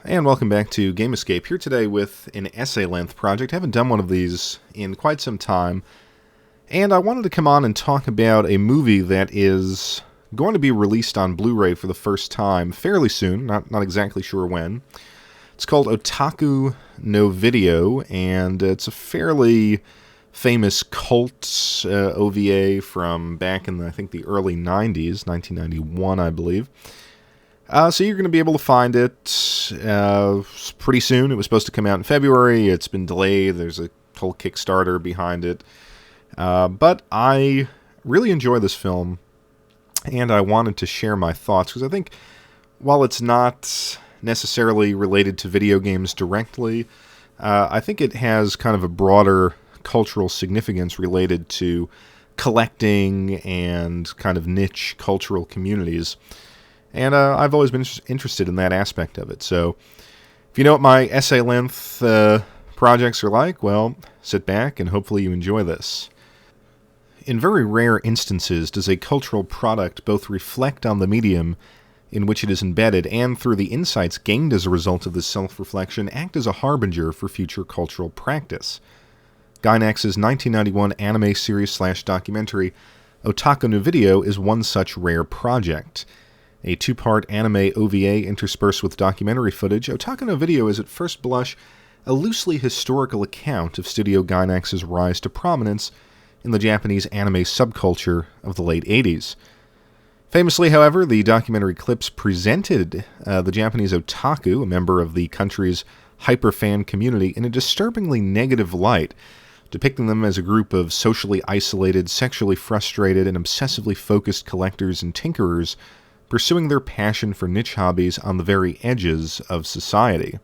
And welcome back to Game Escape, here today with an essay-length project. I haven't done one of these in quite some time, and I wanted to come on and talk about a movie that is going to be released on Blu-Ray for the first time fairly soon, not exactly sure when. It's called Otaku No Video, and it's a fairly famous cult OVA from back in, I think, the early 90s, 1991, I believe. So you're going to be able to find it pretty soon. It was supposed to come out in February. It's been delayed. There's a whole Kickstarter behind it. But I really enjoy this film, and I wanted to share my thoughts, because I think while it's not necessarily related to video games directly, I think it has kind of a broader cultural significance related to collecting and kind of niche cultural communities. And I've always been interested in that aspect of it. So if you know what my essay-length projects are like, well, sit back and hopefully you enjoy this. In very rare instances does a cultural product both reflect on the medium in which it is embedded and, through the insights gained as a result of this self-reflection, act as a harbinger for future cultural practice. Gainax's 1991 anime series/documentary, Otaku No Video, is one such rare project. A two-part anime OVA interspersed with documentary footage, Otaku No Video is at first blush a loosely historical account of Studio Gainax's rise to prominence in the Japanese anime subculture of the late 80s. Famously, however, the documentary clips presented the Japanese otaku, a member of the country's hyperfan community, in a disturbingly negative light, depicting them as a group of socially isolated, sexually frustrated, and obsessively focused collectors and tinkerers pursuing their passion for niche hobbies on the very edges of society.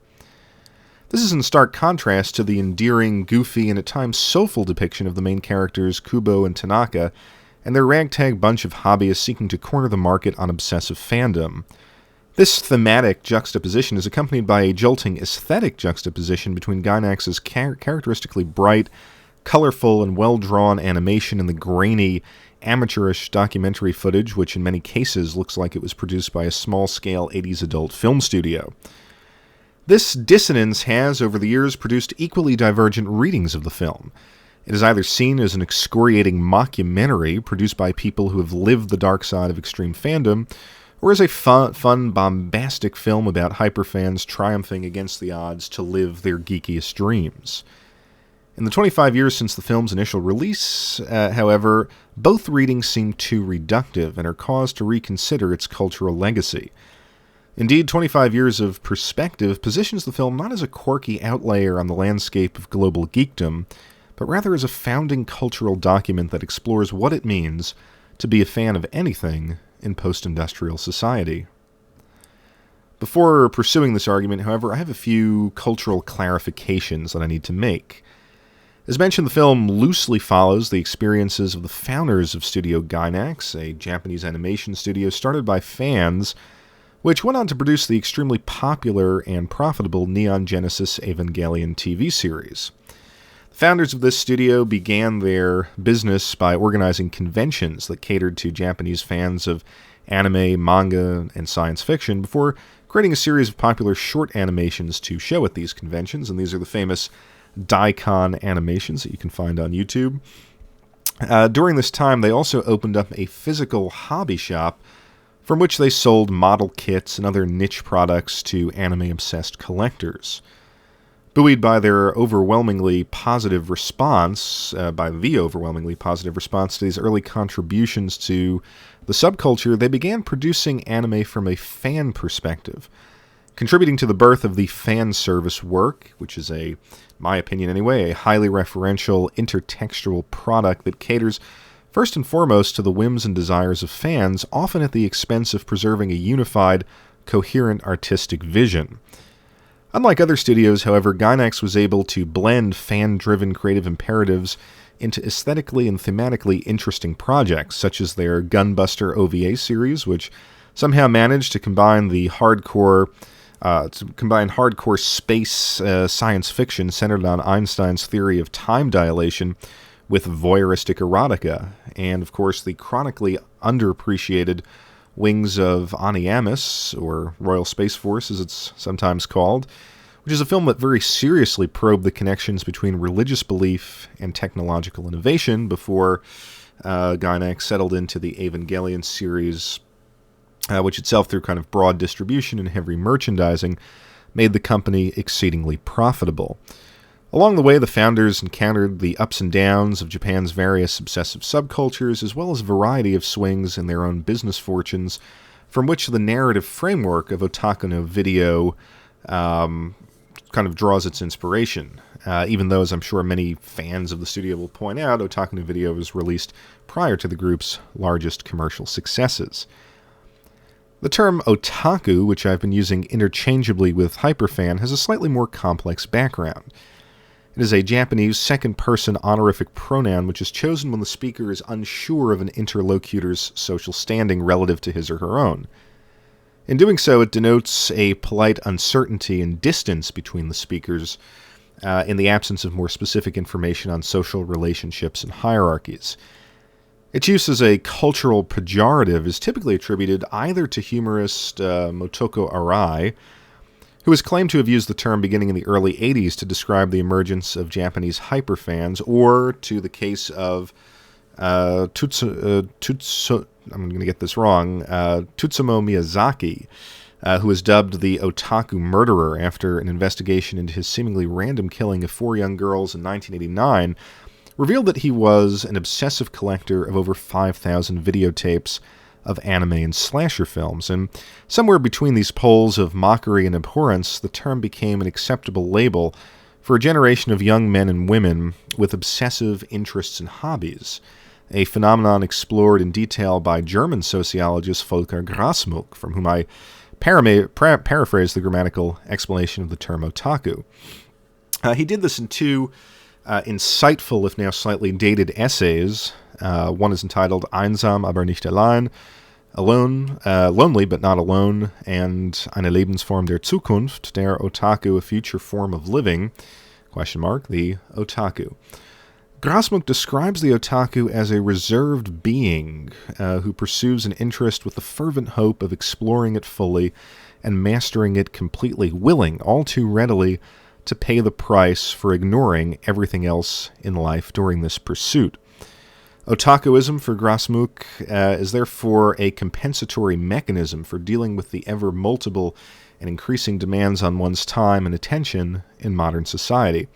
This is in stark contrast to the endearing, goofy, and at times soulful depiction of the main characters Kubo and Tanaka and their ragtag bunch of hobbyists seeking to corner the market on obsessive fandom. This thematic juxtaposition is accompanied by a jolting aesthetic juxtaposition between Gainax's characteristically bright, colorful, and well-drawn animation and the grainy, amateurish documentary footage, which in many cases looks like it was produced by a small-scale 80s adult film studio. This dissonance has, over the years, produced equally divergent readings of the film. It is either seen as an excoriating mockumentary produced by people who have lived the dark side of extreme fandom, or as a fun, bombastic film about hyperfans triumphing against the odds to live their geekiest dreams. In the 25 years since the film's initial release, however, both readings seem too reductive and are cause to reconsider its cultural legacy. Indeed, 25 years of perspective positions the film not as a quirky outlier on the landscape of global geekdom, but rather as a founding cultural document that explores what it means to be a fan of anything in post-industrial society. Before pursuing this argument, however, I have a few cultural clarifications that I need to make. As mentioned, the film loosely follows the experiences of the founders of Studio Gainax, a Japanese animation studio started by fans, which went on to produce the extremely popular and profitable Neon Genesis Evangelion TV series. The founders of this studio began their business by organizing conventions that catered to Japanese fans of anime, manga, and science fiction before creating a series of popular short animations to show at these conventions, and these are the famous Daikon animations that you can find on YouTube. During this time, they also opened up a physical hobby shop from which they sold model kits and other niche products to anime-obsessed collectors. Buoyed by their overwhelmingly positive response, to these early contributions to the subculture, they began producing anime from a fan perspective, contributing to the birth of the fan service work, which is in my opinion anyway, a highly referential, intertextual product that caters first and foremost to the whims and desires of fans, often at the expense of preserving a unified, coherent artistic vision. Unlike other studios, however, Gainax was able to blend fan-driven creative imperatives into aesthetically and thematically interesting projects, such as their Gunbuster OVA series, which somehow managed to combine hardcore space science fiction centered on Einstein's theory of time dilation with voyeuristic erotica, and of course the chronically underappreciated Wings of Oniamis, or Royal Space Force as it's sometimes called, which is a film that very seriously probed the connections between religious belief and technological innovation before Gainax settled into the Evangelion series, which itself, through kind of broad distribution and heavy merchandising, made the company exceedingly profitable. Along the way, the founders encountered the ups and downs of Japan's various obsessive subcultures, as well as a variety of swings in their own business fortunes, from which the narrative framework of Otaku No Video kind of draws its inspiration. Even though, as I'm sure many fans of the studio will point out, Otaku No Video was released prior to the group's largest commercial successes. The term otaku, which I've been using interchangeably with hyperfan, has a slightly more complex background. It is a Japanese second-person honorific pronoun which is chosen when the speaker is unsure of an interlocutor's social standing relative to his or her own. In doing so, it denotes a polite uncertainty and distance between the speakers in the absence of more specific information on social relationships and hierarchies. Its use as a cultural pejorative is typically attributed either to humorist Motoko Arai, who is claimed to have used the term beginning in the early 80s to describe the emergence of Japanese hyperfans, or to the case of I'm going to get this wrong, Tutsumo Miyazaki, who was dubbed the Otaku Murderer after an investigation into his seemingly random killing of 4 young girls in 1989, revealed that he was an obsessive collector of over 5,000 videotapes of anime and slasher films, and somewhere between these poles of mockery and abhorrence, the term became an acceptable label for a generation of young men and women with obsessive interests and hobbies, a phenomenon explored in detail by German sociologist Volker Grasmuck, from whom I paraphrase the grammatical explanation of the term otaku. He did this in 2 insightful, if now slightly dated, essays. One is entitled Einsam, aber nicht allein, Alone, Lonely but not alone, and Eine Lebensform der Zukunft, der Otaku, a future form of living, ? The otaku. Grasmuck describes the otaku as a reserved being who pursues an interest with the fervent hope of exploring it fully and mastering it completely, willing all too readily to pay the price for ignoring everything else in life during this pursuit. Otakuism, for Grasmuck, is therefore a compensatory mechanism for dealing with the ever multiple and increasing demands on one's time and attention in modern society.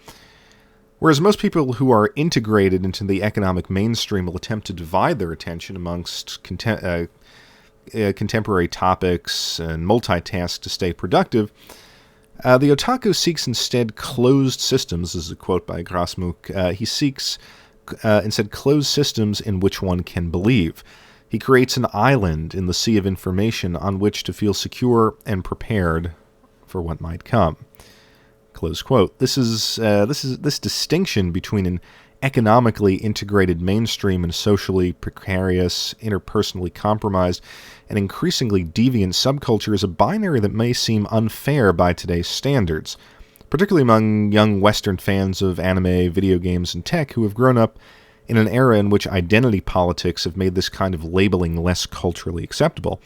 Whereas most people who are integrated into the economic mainstream will attempt to divide their attention amongst contemporary topics and multitask to stay productive, the otaku seeks instead closed systems. This is a quote by Grasmuck. He seeks instead closed systems in which one can believe. He creates an island in the sea of information on which to feel secure and prepared for what might come. Close quote. This distinction between an economically integrated mainstream and socially precarious, interpersonally compromised, and increasingly deviant subculture is a binary that may seem unfair by today's standards, particularly among young Western fans of anime, video games, and tech who have grown up in an era in which identity politics have made this kind of labeling less culturally acceptable.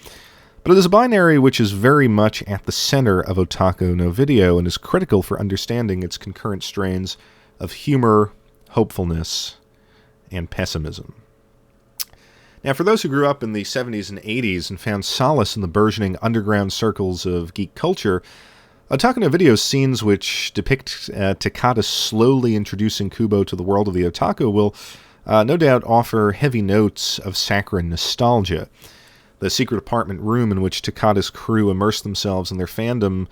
But it is a binary which is very much at the center of Otaku No Video and is critical for understanding its concurrent strains of humor, hopefulness, and pessimism. Now, for those who grew up in the 70s and 80s and found solace in the burgeoning underground circles of geek culture, Otaku No Video's scenes which depict Takata slowly introducing Kubo to the world of the otaku will no doubt offer heavy notes of saccharine nostalgia. The secret apartment room in which Takata's crew immerse themselves in their fandom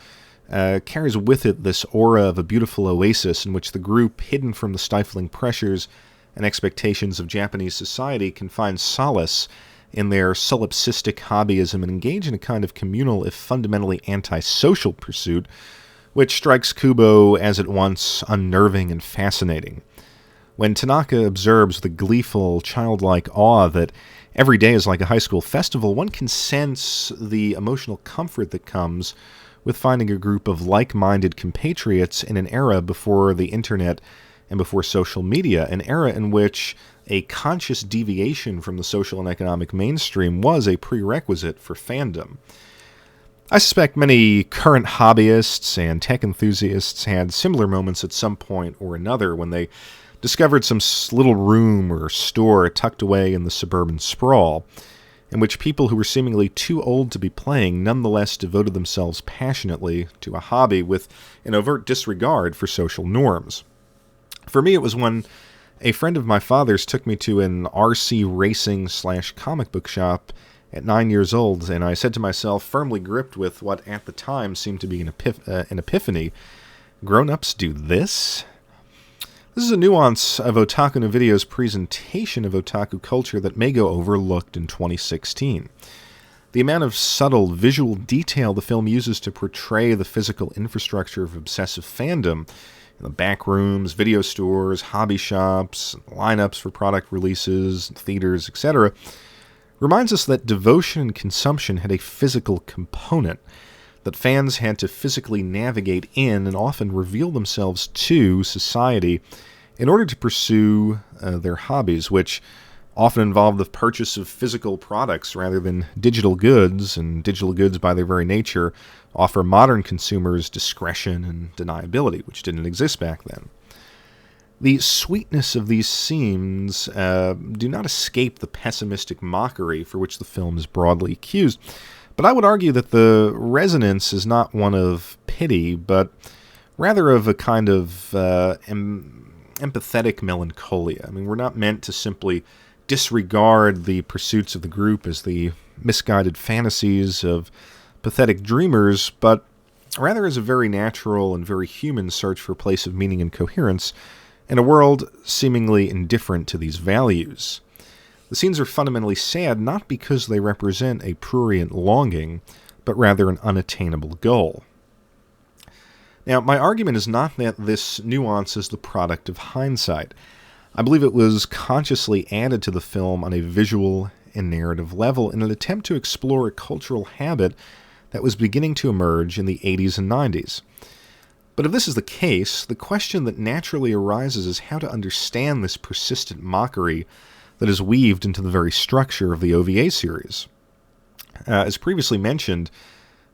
carries with it this aura of a beautiful oasis in which the group, hidden from the stifling pressures and expectations of Japanese society, can find solace in their solipsistic hobbyism and engage in a kind of communal, if fundamentally antisocial pursuit, which strikes Kubo as at once unnerving and fascinating. When Tanaka observes the gleeful, childlike awe that every day is like a high school festival, one can sense the emotional comfort that comes with finding a group of like-minded compatriots in an era before the internet and before social media, an era in which a conscious deviation from the social and economic mainstream was a prerequisite for fandom. I suspect many current hobbyists and tech enthusiasts had similar moments at some point or another when they discovered some little room or store tucked away in the suburban sprawl, in which people who were seemingly too old to be playing nonetheless devoted themselves passionately to a hobby with an overt disregard for social norms. For me, it was when a friend of my father's took me to an RC racing/comic book shop at 9 years old, and I said to myself, firmly gripped with what at the time seemed to be an epiphany, grown-ups do this? This is a nuance of Otaku No Video's presentation of otaku culture that may go overlooked in 2016. The amount of subtle visual detail the film uses to portray the physical infrastructure of obsessive fandom, the back rooms, video stores, hobby shops, lineups for product releases, theaters, etc., reminds us that devotion and consumption had a physical component, that fans had to physically navigate in and often reveal themselves to society in order to pursue their hobbies, which often involve the purchase of physical products rather than digital goods, and digital goods by their very nature offer modern consumers discretion and deniability, which didn't exist back then. The sweetness of these scenes do not escape the pessimistic mockery for which the film is broadly accused, but I would argue that the resonance is not one of pity, but rather of a kind of empathetic melancholia. I mean, we're not meant to simply disregard the pursuits of the group as the misguided fantasies of pathetic dreamers, but rather as a very natural and very human search for a place of meaning and coherence in a world seemingly indifferent to these values. The scenes are fundamentally sad not because they represent a prurient longing, but rather an unattainable goal. Now, my argument is not that this nuance is the product of hindsight. I believe it was consciously added to the film on a visual and narrative level in an attempt to explore a cultural habit that was beginning to emerge in the 80s and 90s. But if this is the case, the question that naturally arises is how to understand this persistent mockery that is weaved into the very structure of the OVA series. As previously mentioned,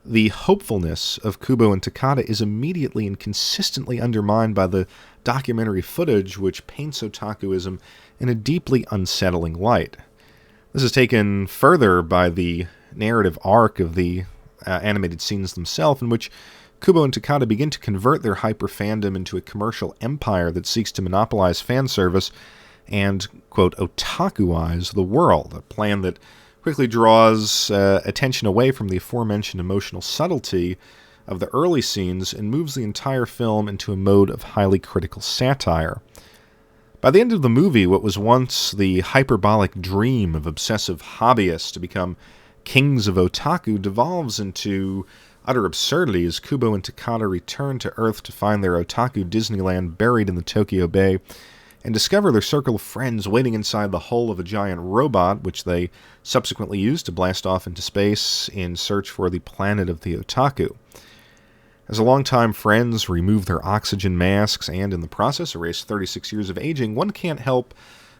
the hopefulness of Kubo and Takada is immediately and consistently undermined by the documentary footage which paints otakuism in a deeply unsettling light. This is taken further by the narrative arc of the animated scenes themselves, in which Kubo and Takada begin to convert their hyper-fandom into a commercial empire that seeks to monopolize fan service and, quote, otakuize the world, a plan that quickly draws attention away from the aforementioned emotional subtlety of the early scenes and moves the entire film into a mode of highly critical satire. By the end of the movie, what was once the hyperbolic dream of obsessive hobbyists to become kings of otaku devolves into utter absurdity as Kubo and Takada return to Earth to find their otaku Disneyland buried in the Tokyo Bay and discover their circle of friends waiting inside the hull of a giant robot, which they subsequently use to blast off into space in search for the planet of the otaku. As a longtime friends remove their oxygen masks and, in the process, erase 36 years of aging, one can't help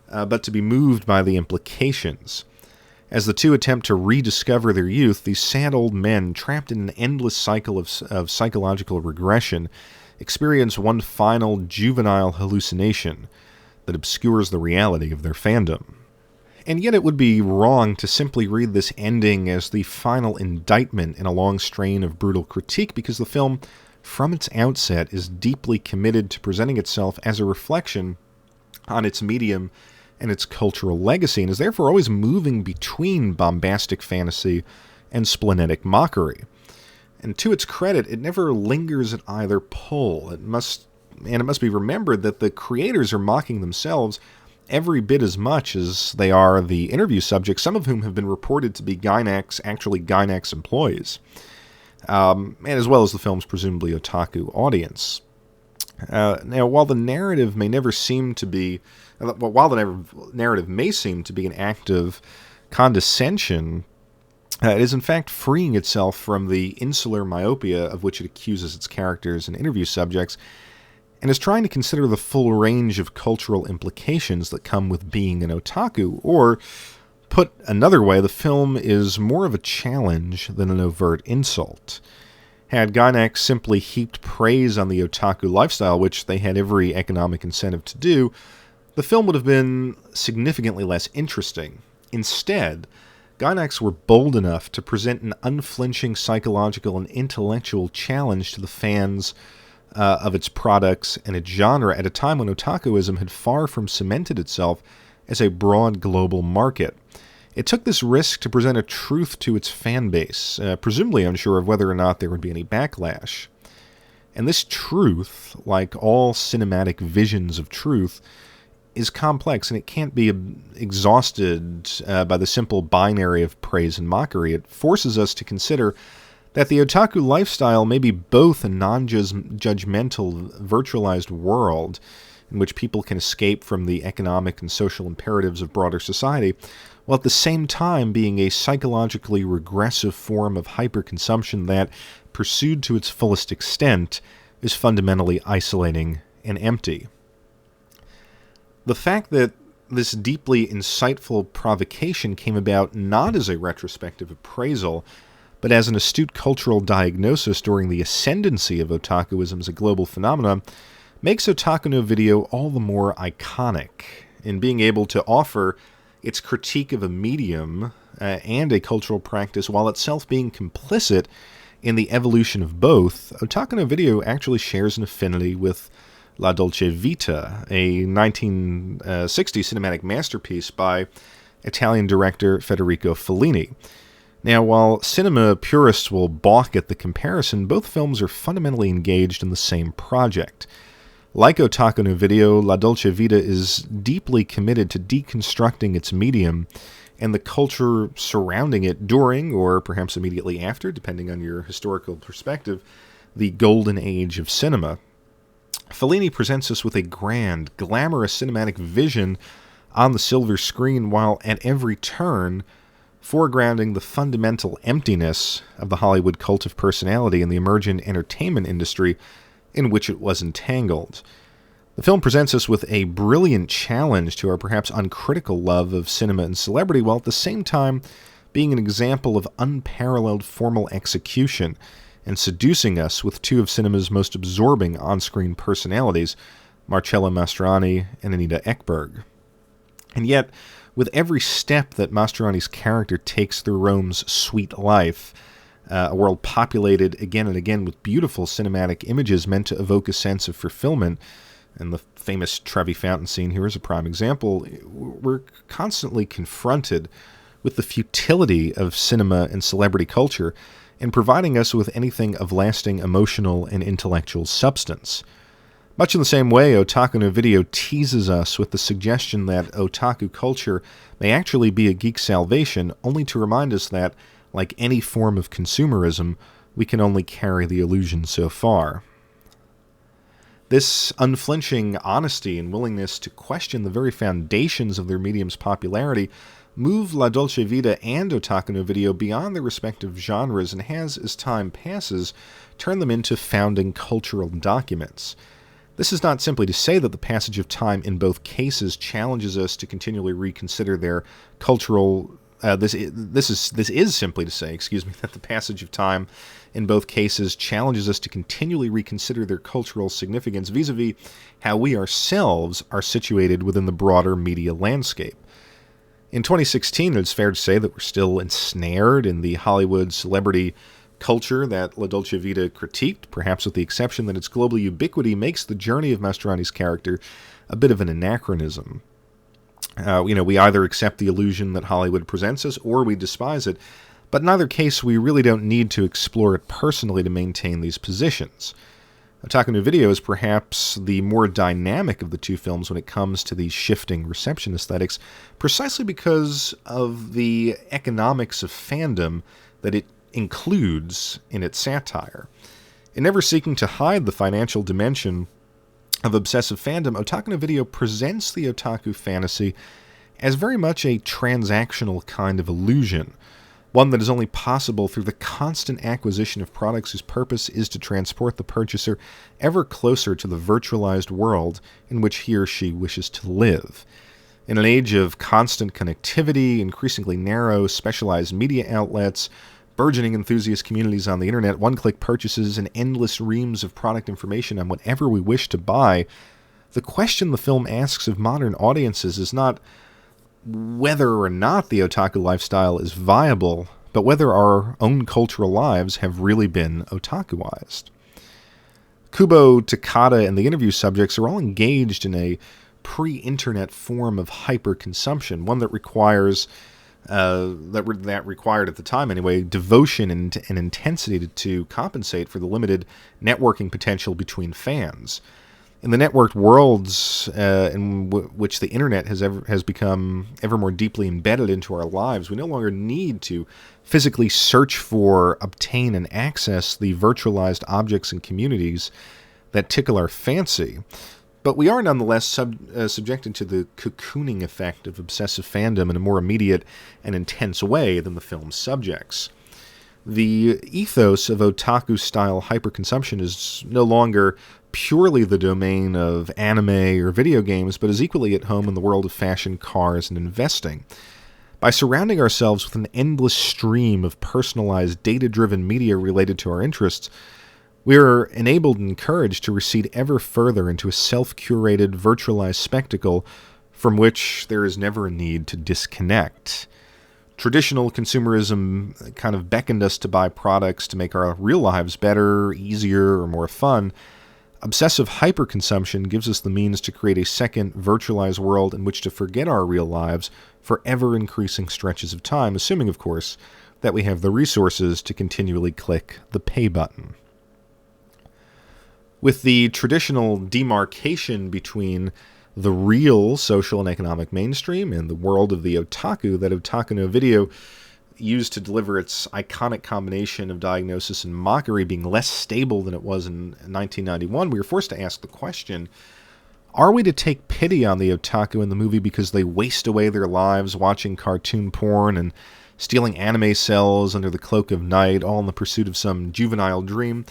but to be moved by the implications. As the two attempt to rediscover their youth, these sad old men, trapped in an endless cycle of psychological regression, experience one final juvenile hallucination that obscures the reality of their fandom. And yet it would be wrong to simply read this ending as the final indictment in a long strain of brutal critique, because the film, from its outset, is deeply committed to presenting itself as a reflection on its medium and its cultural legacy, and is therefore always moving between bombastic fantasy and splenetic mockery. And to its credit, it never lingers at either pole. It must be remembered that the creators are mocking themselves every bit as much as they are the interview subjects, some of whom have been reported to be Gainax employees, and as well as the film's presumably otaku audience. Now, while the narrative may seem to be an act of condescension, it is in fact freeing itself from the insular myopia of which it accuses its characters and interview subjects, and is trying to consider the full range of cultural implications that come with being an otaku, or, put another way, the film is more of a challenge than an overt insult. Had Gainax simply heaped praise on the otaku lifestyle, which they had every economic incentive to do, the film would have been significantly less interesting. Instead, Gainax were bold enough to present an unflinching psychological and intellectual challenge to the fans of its products and its genre at a time when otakuism had far from cemented itself as a broad global market. It took this risk to present a truth to its fan base, presumably unsure of whether or not there would be any backlash. And this truth, like all cinematic visions of truth, is complex, and it can't be exhausted by the simple binary of praise and mockery. It forces us to consider that the otaku lifestyle may be both a non-judgmental, virtualized world in which people can escape from the economic and social imperatives of broader society, while at the same time being a psychologically regressive form of hyperconsumption that, pursued to its fullest extent, is fundamentally isolating and empty. The fact that this deeply insightful provocation came about not as a retrospective appraisal, but as an astute cultural diagnosis during the ascendancy of otakuism as a global phenomenon, makes Otaku No Video all the more iconic in being able to offer its critique of a medium and a cultural practice while itself being complicit in the evolution of both. Otaku No Video actually shares an affinity with La Dolce Vita, a 1960 cinematic masterpiece by Italian director Federico Fellini. Now, while cinema purists will balk at the comparison, both films are fundamentally engaged in the same project. Like Otaku No Video, La Dolce Vita is deeply committed to deconstructing its medium and the culture surrounding it during, or perhaps immediately after, depending on your historical perspective, the golden age of cinema. Fellini presents us with a grand, glamorous cinematic vision on the silver screen, while at every turn foregrounding the fundamental emptiness of the Hollywood cult of personality and the emergent entertainment industry in which it was entangled. The film presents us with a brilliant challenge to our perhaps uncritical love of cinema and celebrity, while at the same time being an example of unparalleled formal execution and seducing us with two of cinema's most absorbing on-screen personalities, Marcello Mastroianni and Anita Ekberg. And yet, with every step that Mastroianni's character takes through Rome's sweet life, a world populated again and again with beautiful cinematic images meant to evoke a sense of fulfillment, and the famous Trevi Fountain scene here is a prime example, we're constantly confronted with the futility of cinema and celebrity culture in providing us with anything of lasting emotional and intellectual substance. Much in the same way, Otaku No Video teases us with the suggestion that otaku culture may actually be a geek salvation, only to remind us that, like any form of consumerism, we can only carry the illusion so far. This unflinching honesty and willingness to question the very foundations of their medium's popularity move La Dolce Vita and Otaku No Video beyond their respective genres and has, as time passes, turned them into founding cultural documents. This is not simply to say that the passage of time in both cases challenges us to continually reconsider their cultural. This is simply to say, that the passage of time in both cases challenges us to continually reconsider their cultural significance vis-a-vis how we ourselves are situated within the broader media landscape. In 2016, it's fair to say that we're still ensnared in the Hollywood celebrity culture that La Dolce Vita critiqued, perhaps with the exception that its global ubiquity makes the journey of Mastroianni's character a bit of an anachronism. We either accept the illusion that Hollywood presents us, or we despise it, but in either case, we really don't need to explore it personally to maintain these positions. Otaku No Video is perhaps the more dynamic of the two films when it comes to these shifting reception aesthetics, precisely because of the economics of fandom that it includes in its satire. In never seeking to hide the financial dimension of obsessive fandom, Otaku No Video presents the otaku fantasy as very much a transactional kind of illusion, one that is only possible through the constant acquisition of products whose purpose is to transport the purchaser ever closer to the virtualized world in which he or she wishes to live. In an age of constant connectivity, increasingly narrow, specialized media outlets, burgeoning enthusiast communities on the internet, one-click purchases, and endless reams of product information on whatever we wish to buy, the question the film asks of modern audiences is not whether or not the otaku lifestyle is viable, but whether our own cultural lives have really been otakuized. Kubo, Takada, and the interview subjects are all engaged in a pre-internet form of hyper-consumption, one that requires, that required at the time anyway, devotion and intensity to compensate for the limited networking potential between fans. In the networked worlds in which the internet has become ever more deeply embedded into our lives, we no longer need to physically search for, obtain, and access the virtualized objects and communities that tickle our fancy. But we are nonetheless subjected to the cocooning effect of obsessive fandom in a more immediate and intense way than the film's subjects. The ethos of otaku-style hyperconsumption is no longer purely the domain of anime or video games, but is equally at home in the world of fashion, cars, and investing. By surrounding ourselves with an endless stream of personalized, data-driven media related to our interests, we are enabled and encouraged to recede ever further into a self-curated, virtualized spectacle from which there is never a need to disconnect. Traditional consumerism kind of beckoned us to buy products to make our real lives better, easier, or more fun. Obsessive hyperconsumption gives us the means to create a second virtualized world in which to forget our real lives for ever-increasing stretches of time, assuming, of course, that we have the resources to continually click the pay button. With the traditional demarcation between the real social and economic mainstream and the world of the otaku that Otaku No Video used to deliver its iconic combination of diagnosis and mockery being less stable than it was in 1991, we were forced to ask the question, are we to take pity on the otaku in the movie because they waste away their lives watching cartoon porn and stealing anime cells under the cloak of night, all in the pursuit of some juvenile dream?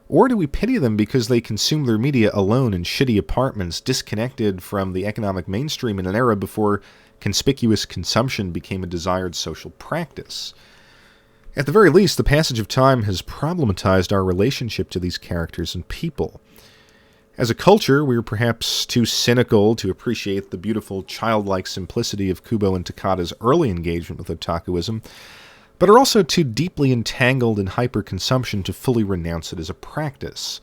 Or do we pity them because they consume their media alone in shitty apartments, disconnected from the economic mainstream in an era before conspicuous consumption became a desired social practice? At the very least, the passage of time has problematized our relationship to these characters and people. As a culture, we are perhaps too cynical to appreciate the beautiful childlike simplicity of Kubo and Takada's early engagement with otakuism, but are also too deeply entangled in hyperconsumption to fully renounce it as a practice.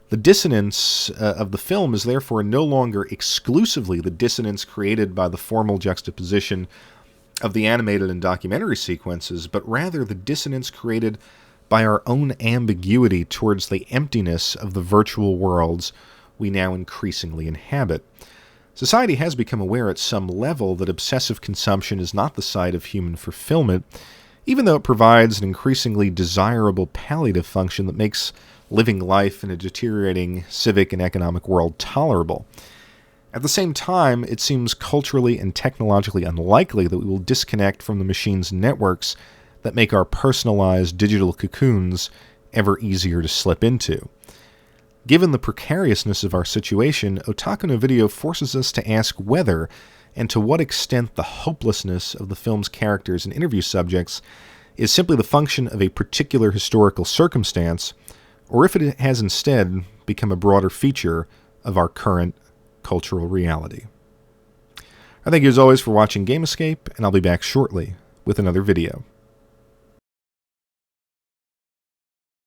The dissonance of the film is therefore no longer exclusively the dissonance created by the formal juxtaposition of the animated and documentary sequences, but rather the dissonance created by our own ambiguity towards the emptiness of the virtual worlds we now increasingly inhabit. Society has become aware at some level that obsessive consumption is not the site of human fulfillment, even though it provides an increasingly desirable palliative function that makes living life in a deteriorating civic and economic world tolerable. At the same time, it seems culturally and technologically unlikely that we will disconnect from the machine's networks that make our personalized digital cocoons ever easier to slip into. Given the precariousness of our situation, Otaku No Video forces us to ask whether and to what extent the hopelessness of the film's characters and interview subjects is simply the function of a particular historical circumstance, or if it has instead become a broader feature of our current cultural reality. I thank you as always for watching Game Escape, and I'll be back shortly with another video.